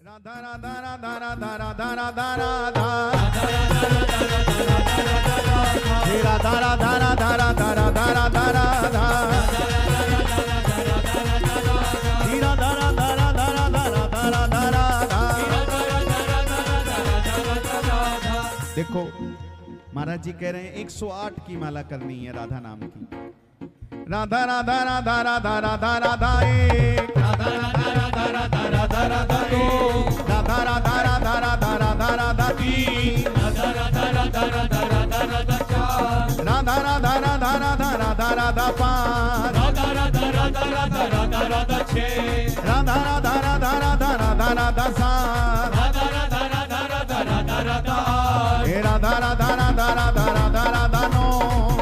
राधा राधा राधा राधा राधा राधा राधा राधा राधा राधा राधा राधा राधा राधा देखो महाराज जी कह रहे हैं 108 की माला करनी है राधा नाम की। राधा राधा राधा राधा राधा राधा एक, राधा राधा राधा राधा राधा राधा दो, राधा राधा राधा राधा राधा राधा तीन, राधा राधा राधा राधा राधा राधा चार, राधा राधा राधा राधा राधा राधा पाँच, राधा राधा राधा राधा राधा राधा छः, राधा राधा राधा राधा राधा राधा सात, राधा राधा राधा राधा राधा राधा आठ, राधा राधा राधा राधा राधा राधा नौ,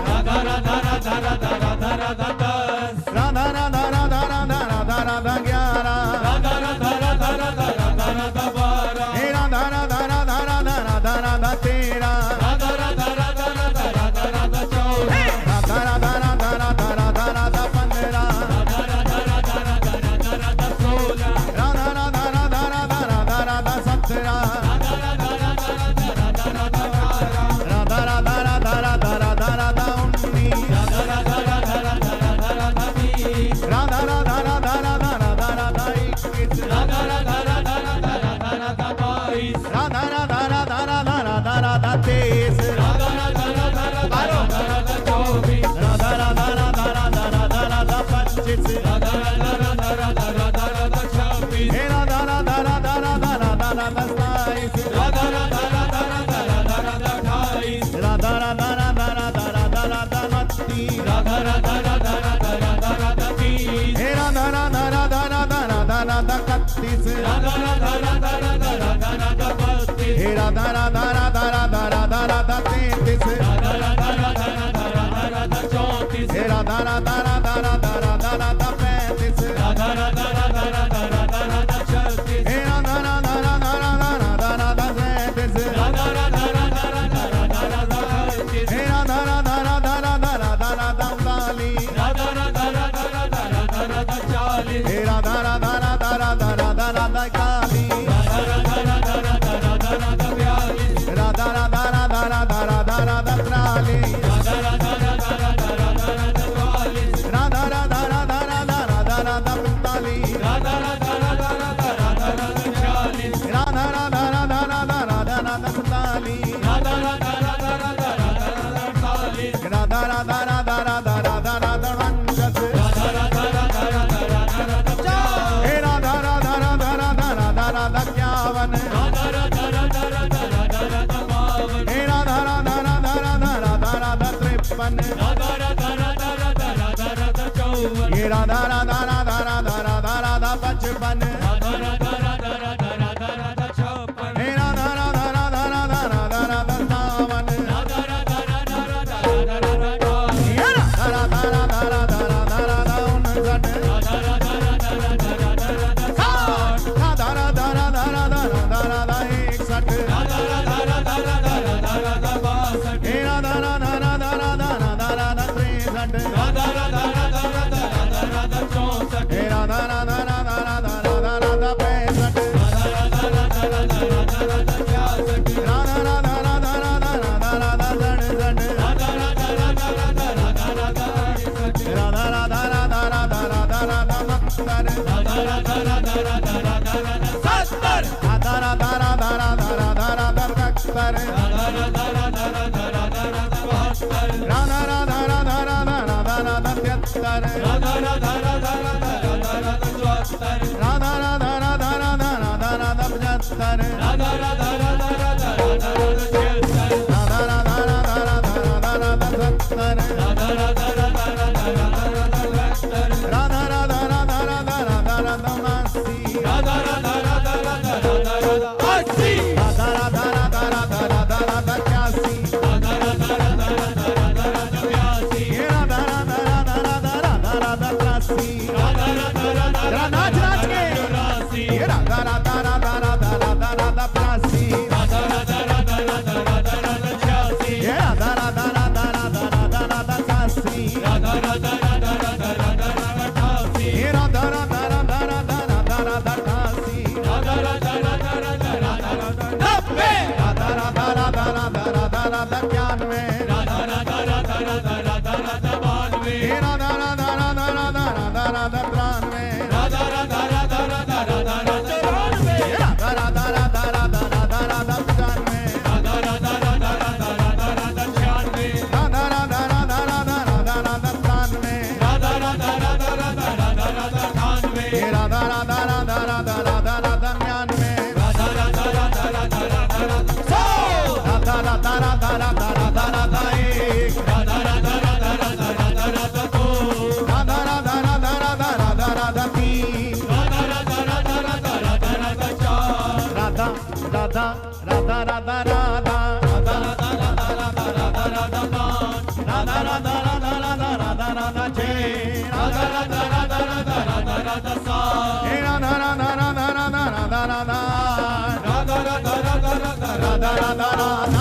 राधा राधा राधा राधा राधा राधा दस, राधा राधा राधा राधा राधा राधा ग्यारह, राधा राधा राधा राधा राधा राधा बारह, राधा राधा राधा राधा राधा राधा तेरह, राधा राधा राधा राधा राधा राधा चौदह, राधा राधा राधा राधा राधा राधा पंद्रह, राधा राधा राधा राधा राधा राधा सोलह, राधा राधा राधा राधा राधा राधा सत्रह, राधा राधा राधा राधा राधा राधा अठारह, राधा राधा राधा राधा राधा राधा उन्नीस, राधा राधा राधा राधा राधा राधा बीस, राधा राधा राधा राधा राधा राधा इक्कीस, राधा राधा राधा राधा राधा राधा बाईस, राधा राधा राधा राधा राधा राधा तेईस, राधा राधा राधा राधा राधा राधा चौबीस, राधा राधा राधा राधा राधा राधा पच्चीस, राधा राधा राधा राधा राधा राधा छब्बीस, राधा राधा राधा राधा राधा राधा सताईस, राधा राधा राधा राधा राधा राधा अट्ठाईस, राधा राधा राधा राधा राधा राधा उनतीस, राधा राधा राधा राधा राधा राधा तीस, राधा राधा राधा राधा राधा राधा इकतीस, राधा राधा राधा राधा राधा राधा बत्तीस, राधा राधा राधा राधा राधा राधा तैंतीस, राधा राधा राधा राधा राधा राधा चौंतीस, राधा राधा राधा राधा राधा राधा पैंतीस, राधा राधा राधा राधा राधा राधा छत्तीस, राधा राधा राधा राधा राधा राधा सैंतीस, राधा राधा राधा राधा राधा राधा अड़तीस, राधा राधा राधा राधा राधा राधा उनतालीस, राधा राधा राधा राधा राधा राधा चालीस, राधा राधा राधा राधा राधा राधा इकतालीस, राधा राधा राधा राधा राधा राधा बयालीस, राधा राधा राधा राधा राधा राधा तिरालीस, राधा राधा राधा राधा राधा राधा चौवालीस, राधा राधा राधा राधा राधा राधा पैंतालीस, राधा राधा राधा राधा राधा राधा छियालीस, राधा राधा राधा राधा राधा राधा सैंतालीस, राधा राधा राधा राधा राधा राधा अड़तालीस, राधा राधा राधा राधा राधा राधा उनचास, राधा राधा राधा राधा राधा राधा पचास, राधा राधा राधा राधा राधा राधा इक्यावन, राधा राधा राधा राधा राधा राधा बावन, राधा राधा राधा राधा राधा राधा तिरपन, राधा राधा राधा राधा राधा राधा चौवन, राधा राधा राधा राधा राधा राधा पचपन, राधा राधा राधा राधा राधा राधा छप्पन, राधा राधा राधा राधा राधा राधा सतावन, राधा राधा राधा राधा राधा राधा अठावन, राधा राधा राधा राधा राधा उनसठ, राधा राधा राधा राधा राधा राधा साठ, राधा राधा राधा राधा राधा राधा इकसठ, राधा राधा राधा राधा राधा राधा बासठ, राधा राधा राधा राधा राधा राधा तिरसठ, राधा राधा राधा राधा राधा राधा चौसठ, राधा राधा राधा राधा राधा राधा पैंसठ, राधा राधा राधा राधा राधा राधा छियासठ, राधा राधा राधा राधा राधा राधा सड़सठ, राधा राधा राधा राधा राधा राधा अड़सठ, राधा राधा राधा राधा राधा राधा उनहत्तर, राधा राधा राधा राधा राधा राधा सत्तर, राधा राधा राधा राधा राधा राधा इकहत्तर, राधा राधा राधा राधा राधा राधा बहत्तर, राधा राधा राधा राधा राधा राधा तिहत्तर, राधा राधा राधा राधा राधा राधा चौहत्तर, राधा राधा राधा राधा राधा राधा पचहत्तर, राधा राधा राधा राधा राधा राधा छिहत्तर, राधा राधा राधा राधा राधा राधा सत्तर, राधा राधा राधा राधा राधा राधा बहत्तर, राधा राधा राधा राधा राधा राधा उनासी, राधा राधा राधा राधा राधा राधा राधा राधा राधा राधा राधा राधा राधा राधा राधा राधा राधा राधा राधा राधा राधा जय राधा राधा राधा राधा राधा राधा सा हे राधा राधा राधा राधा राधा राधा राधा राधा राधा राधा राधा राधा